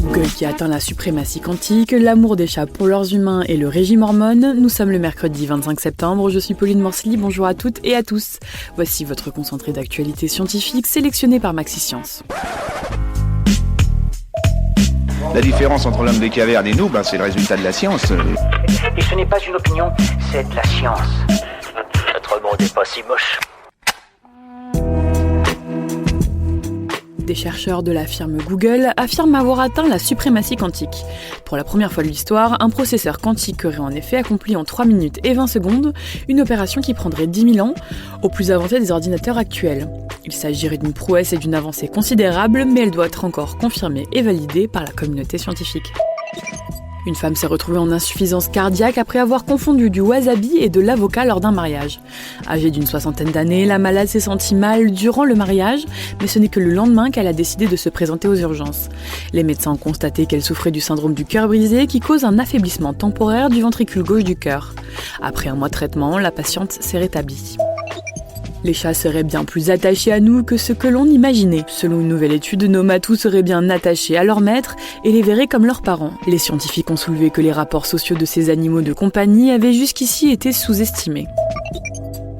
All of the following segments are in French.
Google qui atteint la suprématie quantique, l'amour des chats pour leurs humains et le régime hormone. Nous sommes le mercredi 25 septembre, je suis Pauline Morcely, bonjour à toutes et à tous. Voici votre concentré d'actualité scientifique sélectionné par Maxi Science. La différence entre l'homme des cavernes et nous, c'est le résultat de la science. Et ce n'est pas une opinion, c'est de la science. Notre monde n'est pas si moche. Des chercheurs de la firme Google affirment avoir atteint la suprématie quantique. Pour la première fois de l'histoire, un processeur quantique aurait en effet accompli en 3 minutes et 20 secondes une opération qui prendrait 10 000 ans au plus avancé des ordinateurs actuels. Il s'agirait d'une prouesse et d'une avancée considérable, mais elle doit être encore confirmée et validée par la communauté scientifique. Une femme s'est retrouvée en insuffisance cardiaque après avoir confondu du wasabi et de l'avocat lors d'un mariage. Âgée d'une 60aine d'années, la malade s'est sentie mal durant le mariage, mais ce n'est que le lendemain qu'elle a décidé de se présenter aux urgences. Les médecins ont constaté qu'elle souffrait du syndrome du cœur brisé qui cause un affaiblissement temporaire du ventricule gauche du cœur. Après un mois de traitement, la patiente s'est rétablie. Les chats seraient bien plus attachés à nous que ce que l'on imaginait. Selon une nouvelle étude, nos matous seraient bien attachés à leur maître et les verraient comme leurs parents. Les scientifiques ont soulevé que les rapports sociaux de ces animaux de compagnie avaient jusqu'ici été sous-estimés.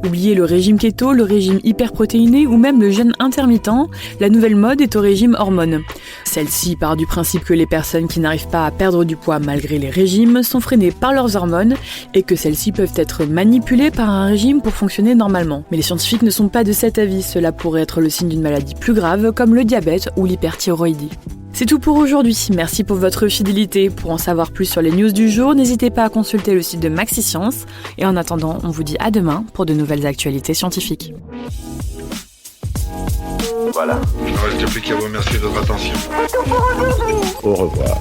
Oubliez le régime keto, le régime hyperprotéiné ou même le jeûne intermittent, la nouvelle mode est au régime hormones. Celle-ci part du principe que les personnes qui n'arrivent pas à perdre du poids malgré les régimes sont freinées par leurs hormones et que celles-ci peuvent être manipulées par un régime pour fonctionner normalement. Mais les scientifiques ne sont pas de cet avis, cela pourrait être le signe d'une maladie plus grave comme le diabète ou l'hyperthyroïdie. C'est tout pour aujourd'hui, merci pour votre fidélité. Pour en savoir plus sur les news du jour, n'hésitez pas à consulter le site de Maxi Science. Et en attendant, on vous dit à demain pour de nouvelles actualités scientifiques. Voilà. Il ne reste plus qu'à vous remercier de votre attention. Au revoir.